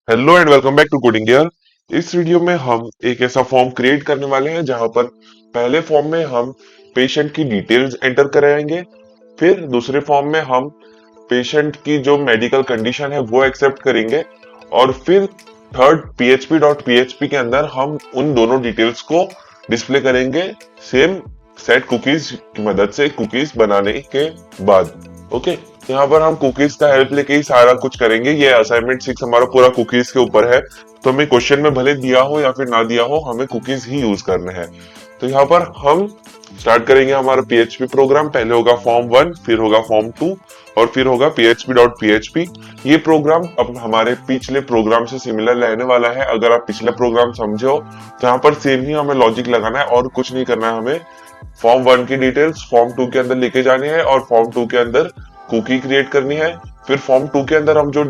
Hello and welcome back to coding gear. इस video में हम एक ऐसा फॉर्म क्रिएट करने वाले हैं जहां पर पहले फॉर्म में हम पेशेंट की डिटेल्स एंटर कराएंगे। फिर दूसरे फॉर्म में हम पेशेंट की जो मेडिकल कंडीशन है वो एक्सेप्ट करेंगे। और फिर थर्ड php.php के अंदर हम उन दोनों डिटेल्स को डिस्प्ले करेंगे सेम सेट कुकीज की मदद से कुकीज बनाने के बाद। ओके, यहाँ पर हम कुकीज का हेल्प लेके ही सारा कुछ करेंगे। ये असाइनमेंट 6 हमारा पूरा कुकीज के ऊपर है, तो हमें क्वेश्चन में भले दिया हो या फिर ना दिया हो, हमें कुकीज ही यूज करने हैं। तो यहाँ पर हम स्टार्ट करेंगे हमारा पीएचपी प्रोग्राम। पहले होगा फॉर्म 1, फिर होगा फॉर्म 2 और फिर होगा php.php। ये प्रोग्राम अब हमारे पिछले प्रोग्राम से सिमिलर रहने वाला है। अगर आप पिछला प्रोग्राम समझे हो तो यहाँ पर सेम ही हमें लॉजिक लगाना है और कुछ नहीं करना है। हमें फॉर्म 1 की डिटेल्स फॉर्म 2 के अंदर लेके जानी है और फॉर्म 2 के अंदर कुकी क्रिएट करनी है। फिर फॉर्म 2 के अंदर हम जो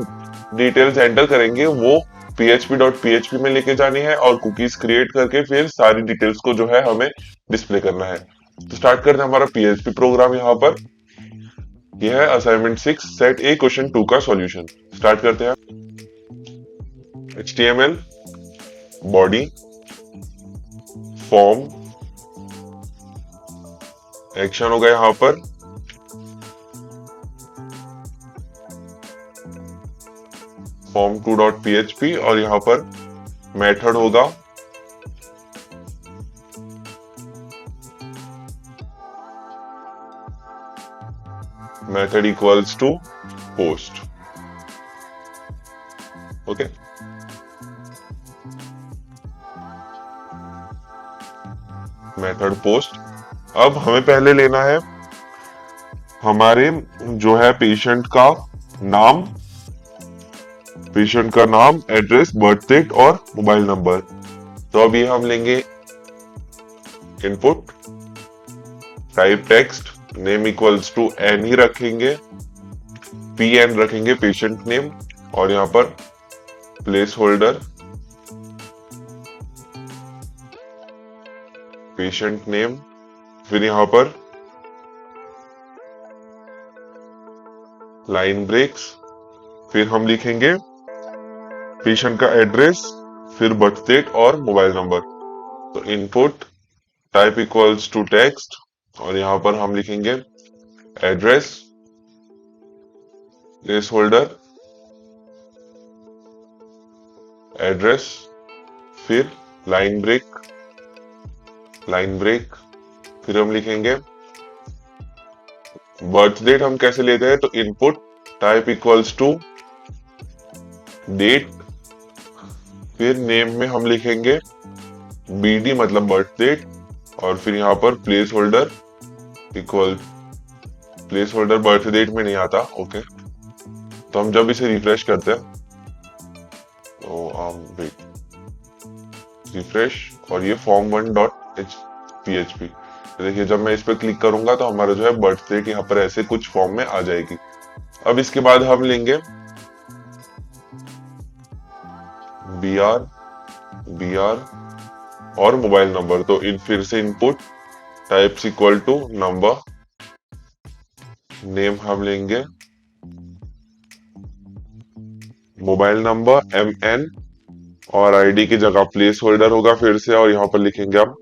डिटेल्स एंटर करेंगे वो php.php में लेके जानी है और कुकीज क्रिएट करके फिर सारी डिटेल्स को जो है हमें डिस्प्ले करना है। तो स्टार्ट करते हैं हमारा पीएचपी प्रोग्राम। यहाँ पर यह है असाइनमेंट 6 सेट ए क्वेश्चन 2 का सॉल्यूशन। स्टार्ट करते हैं। HTML बॉडी फॉर्म एक्शन होगा यहाँ पर form2.php और यहाँ पर मेथड होगा method equals to post. Okay, method post. अब हमें पहले लेना है हमारे जो है पेशेंट का नाम, एड्रेस, बर्थ डेट और मोबाइल नंबर। तो अब ये हम लेंगे input, type text, name equals to N ही रखेंगे, PN रखेंगे पेशेंट नेम और यहाँ पर प्लेस होल्डर पेशेंट नेम। फिर यहाँ पर लाइन ब्रेक्स, फिर हम लिखेंगे पेशेंट का एड्रेस, फिर बर्थ डेट और मोबाइल नंबर। तो input type equals to text और यहां पर हम लिखेंगे एड्रेस, प्लेस होल्डर एड्रेस, फिर लाइन ब्रेक, फिर हम लिखेंगे बर्थ डेट। हम कैसे लेते हैं? तो input type equals to date, फिर नेम में हम लिखेंगे BD मतलब बर्थ डेट और फिर यहाँ पर प्लेस होल्डर बर्थ डेट में नहीं आता। ओके, तो हम जब इसे रिफ्रेश करते हैं तो रिफ्रेश और ये form1.php। देखिए जब मैं इस पर क्लिक करूंगा तो हमारा जो है बर्थ डेट यहाँ पर ऐसे कुछ फॉर्म में आ जाएगी। अब इसके बाद हम लेंगे BR और मोबाइल नंबर। तो फिर से input types equal to number, name हम लेंगे मोबाइल नंबर MN और ID की जगह प्लेस होल्डर होगा फिर से और यहां पर लिखेंगे हम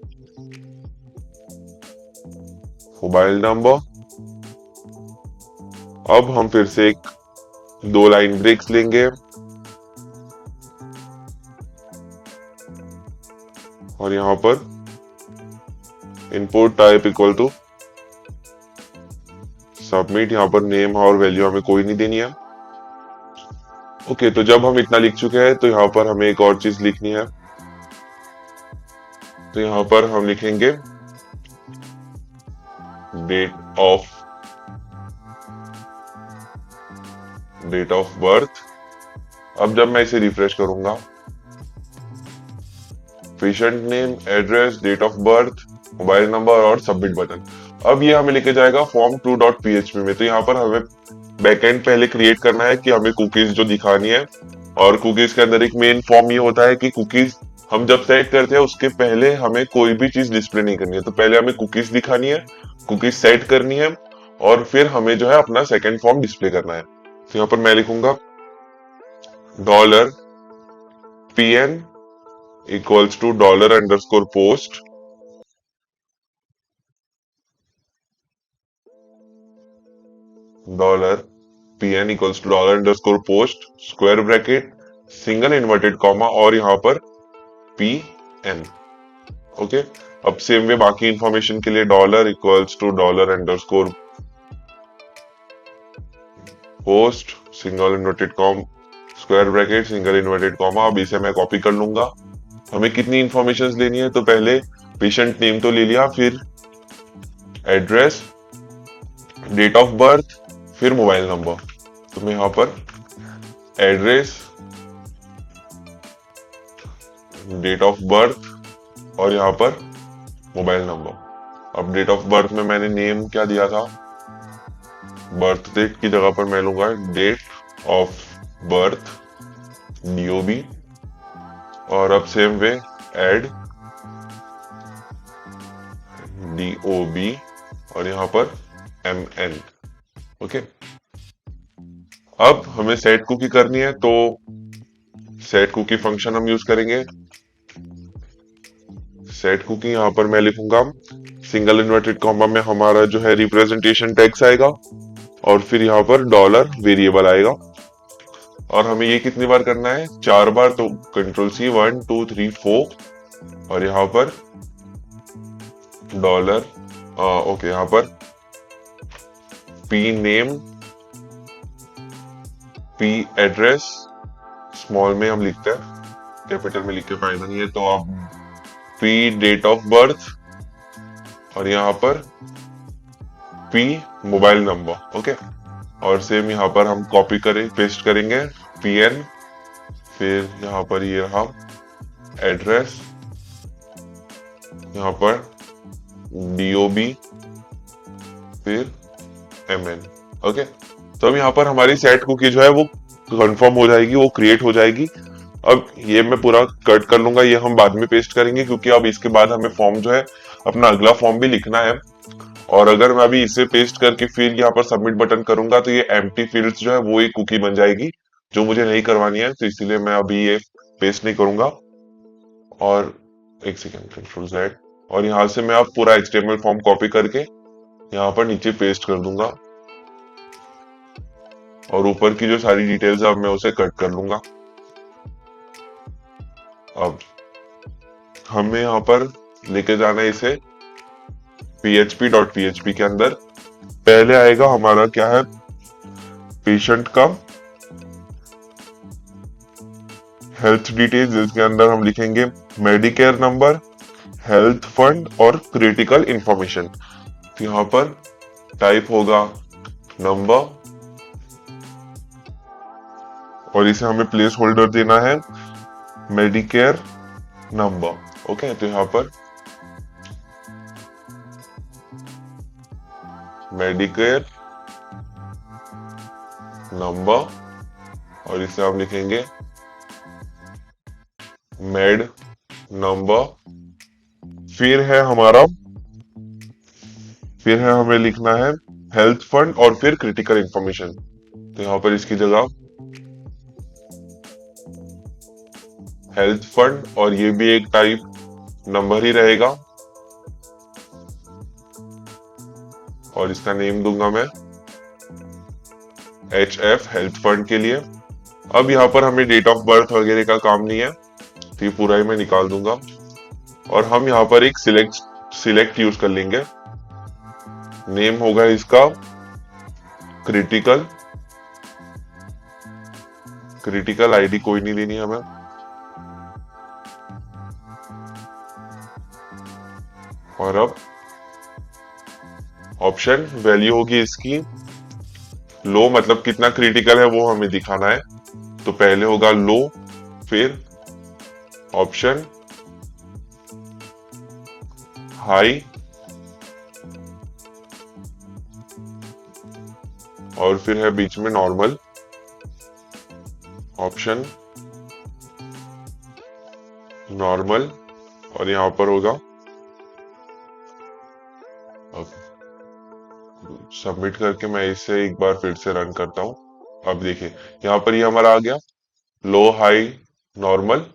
मोबाइल नंबर। अब हम फिर से 2 लाइन ब्रेक्स लेंगे और यहां पर input type equal to submit. यहां पर नेम और वैल्यू हमें कोई नहीं देनी है। ओके, तो जब हम इतना लिख चुके हैं तो यहां पर हमें एक और चीज लिखनी है। तो यहां पर हम लिखेंगे डेट ऑफ बर्थ। अब जब मैं इसे रिफ्रेश करूंगा, patient name, address, date of birth, mobile number और सबमिट बटन। अब ये हमें लेके जाएगा form2.php में। तो यहाँ पर हमें बैकएंड पहले क्रिएट करना है कि हमें कुकीज जो दिखानी है और कुकीज के अंदर एक मेन फॉर्म ये होता है कि कुकीज हम जब सेट करते हैं उसके पहले हमें कोई भी चीज डिस्प्ले नहीं करनी है। तो पहले हमें कुकीज दिखानी है, कुकीज सेट करनी है और फिर हमें जो है अपना सेकंड फॉर्म डिस्प्ले करना है। तो यहाँ पर मैं लिखूंगा pn equals to dollar underscore post dollar pn equals to dollar underscore post square bracket single inverted comma और यहाँ पर pn। ओके, अब सेम वे बाकी इंफॉर्मेशन के लिए dollar equals to dollar underscore post single inverted comma square bracket single inverted comma. अब इसे मैं कॉपी कर लूंगा। हमें कितनी इंफॉर्मेशन लेनी है, तो पहले पेशेंट नेम तो ले लिया, फिर एड्रेस, डेट ऑफ बर्थ, फिर मोबाइल नंबर। तो मैं यहाँ पर एड्रेस, डेट ऑफ बर्थ और यहाँ पर मोबाइल नंबर। अब डेट ऑफ बर्थ में मैंने नेम क्या दिया था, बर्थ डेट की जगह पर मैं लूंगा डेट ऑफ बर्थ DOB। और अब सेम वे एड DOB और यहाँ पर MN। ओके, अब हमें सेट कुकी करनी है, तो सेट कुकी फंक्शन हम यूज करेंगे। सेट कुकी यहाँ पर मैं लिखूंगा सिंगल इन्वर्टेड कॉमा में हमारा जो है रिप्रेजेंटेशन टेक्स्ट आएगा और फिर यहाँ पर डॉलर वेरिएबल आएगा। और हमें ये कितनी बार करना है, 4 बार। तो कंट्रोल C 1 2 3 4 और यहाँ पर डॉलर ओके, यहाँ पर P name, P address, small में हम लिखते हैं, कैपिटल में लिख के फायदा नहीं है। तो आप P डेट ऑफ बर्थ और यहाँ पर P मोबाइल नंबर। ओके, और सेम यहाँ पर हम कॉपी करें पेस्ट करेंगे PN, फिर यहाँ पर ये रहा एड्रेस, यहाँ पर DOB, फिर MN। ओके, तो अब यहाँ पर हमारी सेट कुकी जो है वो कंफर्म हो जाएगी, वो क्रिएट हो जाएगी। अब ये मैं पूरा कट कर लूंगा, ये हम बाद में पेस्ट करेंगे क्योंकि अब इसके बाद हमें फॉर्म जो है अपना अगला फॉर्म भी लिखना है। और अगर मैं अभी इसे पेस्ट करके फिर यहाँ पर सबमिट बटन करूंगा तो ये एम्प्टी फील्ड्स जो है वो एक कुकी बन जाएगी जो मुझे नहीं करवानी है, तो इसीलिए मैं अभी ये पेस्ट नहीं करूंगा। और एक सेकेंड, कंट्रोल Z, और यहाँ से मैं अब पूरा HTML फॉर्म कॉपी करके यहाँ पर नीचे पेस्ट कर दूंगा और ऊपर की जो सारी डिटेल्स है अब मैं उसे कट कर लूंगा। अब हमें यहाँ पर लेके जाना है इसे php.php के अंदर। पहले आएगा हमारा क्या है, पेशेंट का हेल्थ डिटेल्स, जिसके अंदर हम लिखेंगे मेडिकेयर नंबर, हेल्थ फंड और क्रिटिकल इंफॉर्मेशन। तो यहाँ पर टाइप होगा नंबर और इसे हमें प्लेस होल्डर देना है मेडिकेयर नंबर। ओके, तो यहाँ पर मेडिकेयर नंबर और इसे हम लिखेंगे मेड नंबर। फिर है हमें लिखना है हेल्थ फंड और फिर क्रिटिकल इंफॉर्मेशन। तो यहाँ पर इसकी जगह हेल्थ फंड और ये भी एक टाइप नंबर ही रहेगा और इसका नेम दूंगा मैं HF हेल्थ फंड के लिए। अब यहाँ पर हमें डेट ऑफ बर्थ वगैरह का काम नहीं है, तो ये पूरा ही मैं निकाल दूंगा और हम यहाँ पर एक सिलेक्ट यूज कर लेंगे। नेम होगा इसका क्रिटिकल आईडी कोई नहीं देनी हमें। और अब ऑप्शन वैल्यू होगी इसकी लो, मतलब कितना क्रिटिकल है वो हमें दिखाना है। तो पहले होगा लो, फिर ऑप्शन हाई और फिर है बीच में नॉर्मल। ऑप्शन नॉर्मल और यहां पर होगा सबमिट करके मैं इसे एक बार फिर से रन करता हूं। अब देखिए यहाँ पर ये हमारा आ गया लो, हाई, नॉर्मल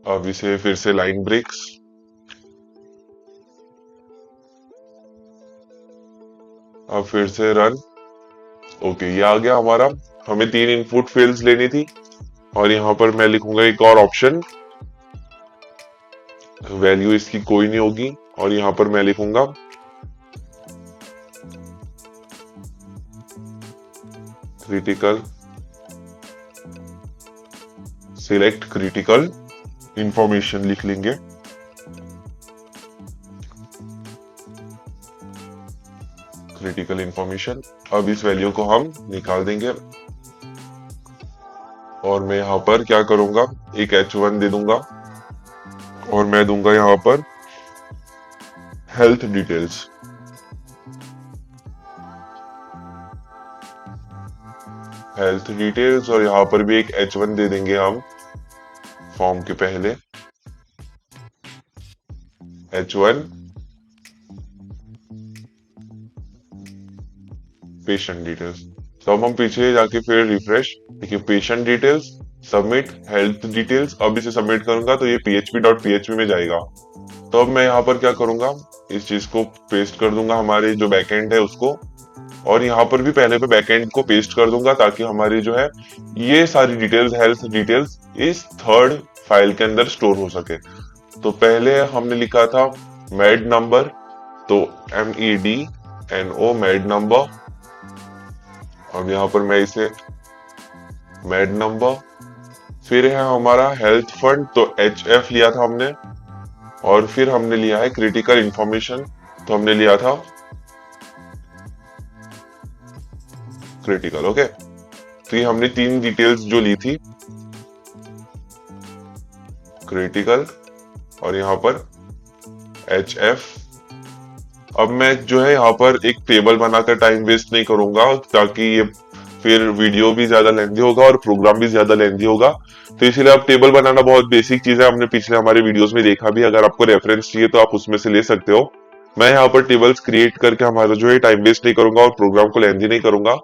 अब इसे फिर से लाइन ब्रेक्स, अब फिर से रन। ओके, ये आ गया हमारा। हमें 3 इनपुट फील्ड्स लेनी थी और यहाँ पर मैं लिखूंगा एक और ऑप्शन, वैल्यू इसकी कोई नहीं होगी, और यहाँ पर मैं लिखूंगा क्रिटिकल, सिलेक्ट क्रिटिकल इंफॉर्मेशन लिख लेंगे। Critical information. अब इस वैल्यू को हम निकाल देंगे और मैं यहाँ पर क्या करूंगा, एक H1 दे दूंगा और मैं दूंगा यहाँ पर हेल्थ डिटेल्स। हेल्थ डिटेल्स, और यहाँ पर भी एक H1 दे देंगे हम फॉर्म के पहले, H1 पेशेंट डिटेल्स। तो अब हम पीछे जाके फिर रिफ्रेश, देखिए patient details, submit health details. अब इसे सबमिट करूंगा तो ये php.php में जाएगा। तो अब मैं यहाँ पर क्या करूंगा, इस चीज को पेस्ट कर दूंगा हमारे जो बैकएंड है उसको, और यहाँ पर भी पहले पे बैकएंड को पेस्ट कर दूंगा ताकि हमारी जो है ये सारी डिटेल्स, हेल्थ डिटेल्स इस थर्ड फाइल के अंदर स्टोर हो सके। तो पहले हमने लिखा था मेड नंबर, तो MEDNO मेड नंबर। अब यहाँ पर मैं इसे मेड नंबर, फिर है हमारा हेल्थ फंड, तो HF लिया था हमने, और फिर हमने लिया है क्रिटिकल इंफॉर्मेशन, तो हमने लिया था क्रिटिकल। ओके, तो ये हमने 3 डिटेल्स जो ली थी, क्रिटिकल और यहाँ पर HF। अब मैं जो है यहाँ पर एक टेबल बनाकर टाइम वेस्ट नहीं करूंगा, ताकि ये फिर वीडियो भी ज्यादा लेंथी होगा और प्रोग्राम भी ज्यादा लेंथी होगा। तो इसीलिए अब टेबल बनाना बहुत बेसिक चीज है, हमने पिछले हमारे वीडियोस में देखा भी। अगर आपको रेफरेंस चाहिए तो आप उसमें से ले सकते हो। मैं यहाँ पर टेबल्स क्रिएट करके हमारा जो है टाइम वेस्ट नहीं करूंगा और प्रोग्राम को लेंथी नहीं करूंगा।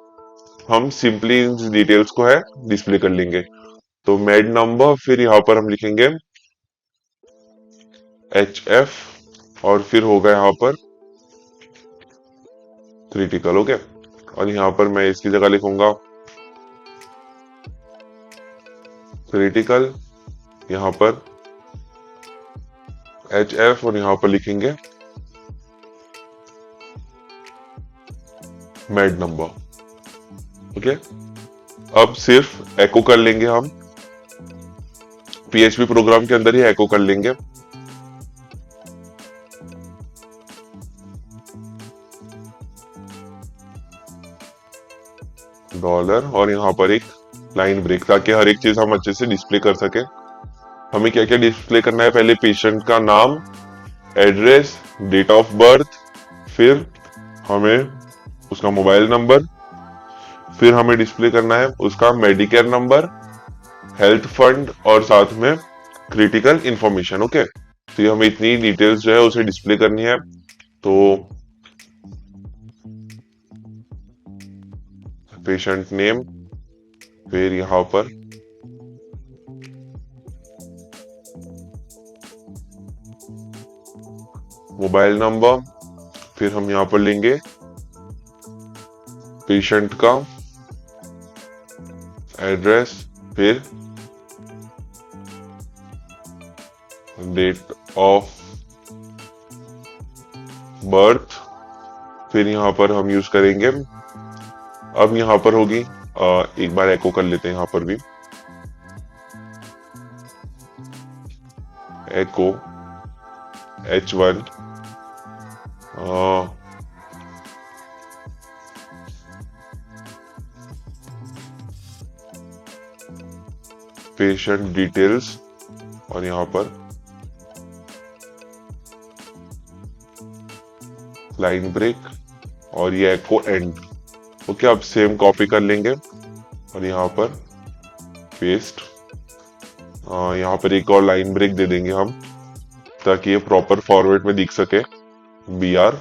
हम सिंपली इन डिटेल्स को है डिस्प्ले कर लेंगे। तो मेड नंबर, फिर यहाँ पर हम लिखेंगे HF, और फिर होगा यहाँ पर क्रिटिकल। ओके, और यहाँ पर मैं इसकी जगह लिखूंगा क्रिटिकल, यहाँ पर HF, और यहाँ पर लिखेंगे मेड नंबर। ओके, अब सिर्फ एको कर लेंगे हम, PHP प्रोग्राम के अंदर ही एको कर लेंगे। डॉलर, और यहाँ पर एक लाइन ब्रेक, ताकि हर एक चीज हम अच्छे से डिस्प्ले कर सके। हमें क्या क्या डिस्प्ले करना है, पहले पेशेंट का नाम, एड्रेस, डेट ऑफ बर्थ, फिर हमें उसका मोबाइल नंबर, फिर हमें डिस्प्ले करना है उसका मेडिकेयर नंबर, हेल्थ फंड, और साथ में क्रिटिकल इंफॉर्मेशन। ओके, तो ये हमें इतनी डिटेल्स जो है उसे डिस्प्ले करनी है। तो पेशेंट नेम, फिर यहाँ पर मोबाइल नंबर, फिर हम यहाँ पर लेंगे पेशेंट का एड्रेस, फिर डेट ऑफ बर्थ, फिर यहाँ पर हम यूज करेंगे, अब यहाँ पर होगी एक बार एको कर लेते हैं यहाँ पर भी, एको H1 पेशेंट डिटेल्स, और यहाँ पर लाइन ब्रेक, और ये एको एंड। ओके, अब सेम कॉपी कर लेंगे और यहाँ पर पेस्ट, यहाँ पर एक और लाइन ब्रेक दे देंगे हम, ताकि ये प्रॉपर फॉर्मेट में दिख सके, BR,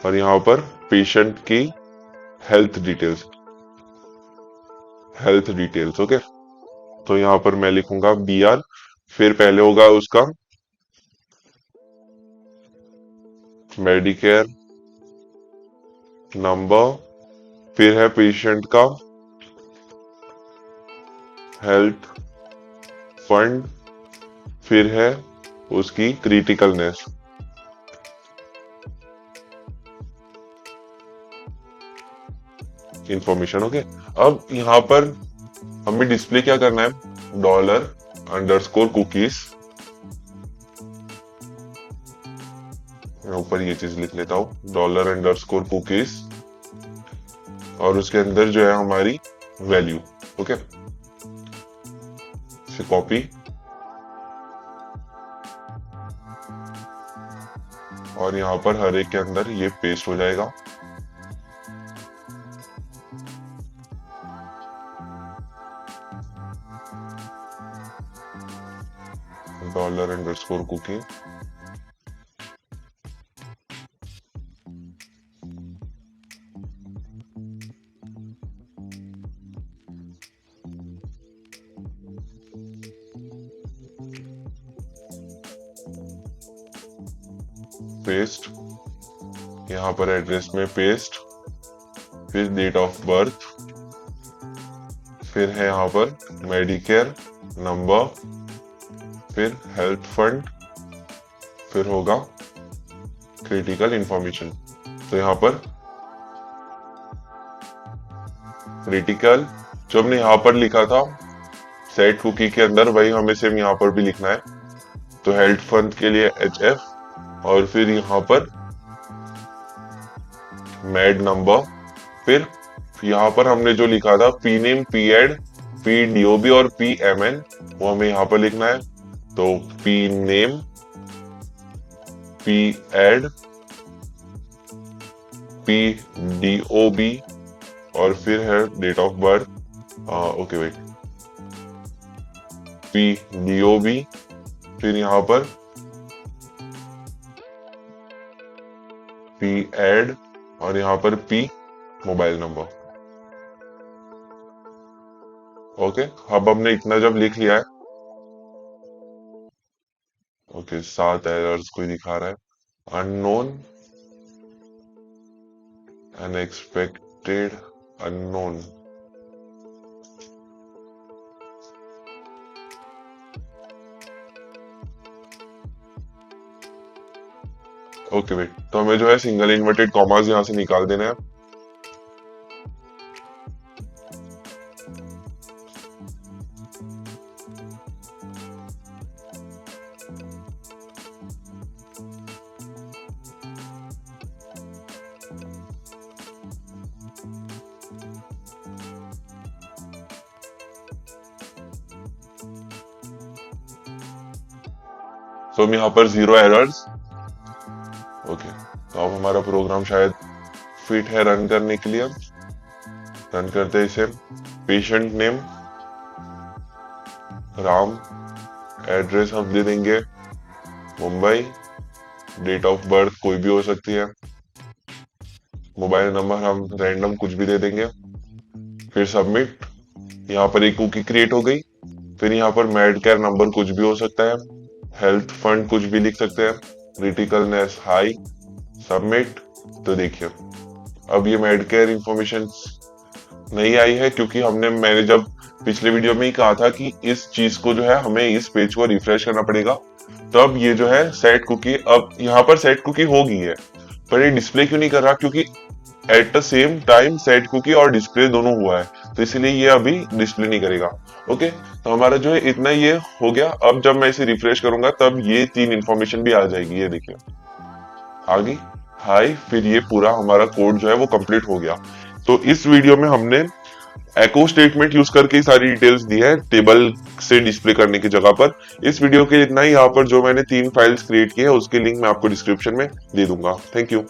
और यहाँ पर पेशेंट की health details, health details. Okay, तो यहाँ पर मैं लिखूंगा BR, फिर पहले होगा उसका मेडिकेयर नंबर, फिर है पेशेंट का हेल्थ फंड, फिर है उसकी क्रिटिकलनेस। Information okay. अब यहाँ पर हमें डिस्प्ले क्या करना है, $_कुकीज, मैं ऊपर ये चीज लिख लेता हूँ, $_कुकीज, और उसके अंदर जो है हमारी वैल्यू। ओके, इसे कॉपी, और यहाँ पर हर एक के अंदर ये पेस्ट हो जाएगा। $_कुकी, पेस्ट, यहाँ पर एड्रेस में पेस्ट, फिर डेट ऑफ बर्थ, फिर है यहाँ पर मेडिकेयर नंबर, फिर हेल्थ फंड, फिर होगा क्रिटिकल इंफॉर्मेशन। तो यहाँ पर क्रिटिकल जो हमने यहाँ पर लिखा था सेट कुकी के अंदर, वही हमें सेम यहाँ पर भी लिखना है। तो हेल्थ फंड के लिए HF, और फिर यहाँ पर मेड नंबर, फिर यहाँ पर हमने जो लिखा था P name, P ad, P DOB और पी MN, वो हमें यहाँ पर लिखना है। तो P name, P ad, P DOB, और फिर है date of birth, okay wait, P DOB, फिर यहाँ पर पी एड, और यहाँ पर पी मोबाइल नंबर। ओके, अब हमने इतना जब लिख लिया है, ओके 7 एरर्स कोई दिखा रहा है, unknown, unexpected, unknown. Okay wait, तो हमें जो है सिंगल इन्वर्टेड कॉमास यहां से निकाल देना है। तो हम यहाँ पर 0 एरर्स। ओके, तो अब हमारा प्रोग्राम शायद फिट है रन करने के लिए। रन करते हैं इसे। पेशेंट नेम राम, एड्रेस हम दे देंगे मुंबई, डेट ऑफ बर्थ कोई भी हो सकती है, मोबाइल नंबर हम रैंडम कुछ भी दे देंगे, फिर सबमिट। यहाँ पर एक कुकी क्रिएट हो गई। फिर यहाँ पर मेडिकेयर नंबर कुछ भी हो सकता है, हेल्थ फंड कुछ भी लिख सकते हैं, क्रिटिकलनेस हाई, सबमिट। तो देखिए अब ये मेडिकेयर इंफॉर्मेशन नहीं आई है, क्योंकि मैंने जब पिछले वीडियो में ही कहा था कि इस चीज को जो है हमें इस पेज को रिफ्रेश करना पड़ेगा। तो अब ये जो है सेट कुकी, अब यहाँ पर सेट कुकी हो गई है, पर ये डिस्प्ले क्यों नहीं कर रहा, क्योंकि at the same time set cookie और डिस्प्ले दोनों हुआ है, तो इसलिए ये अभी डिस्प्ले नहीं करेगा। ओके, तो हमारा जो है इतना ये हो गया। अब जब मैं इसे रिफ्रेश करूंगा तब ये 3 इंफॉर्मेशन भी आ जाएगी। ये देखिए आ गई हाई, फिर ये पूरा हमारा कोड जो है वो कंप्लीट हो गया। तो इस वीडियो में हमने एको स्टेटमेंट यूज करके सारी डिटेल्स दी है टेबल से डिस्प्ले करने की जगह पर। इस वीडियो के इतना ही। यहाँ पर जो मैंने 3 फाइल्स क्रिएट की है उसके लिंक मैं आपको डिस्क्रिप्शन में दे दूंगा। Thank you.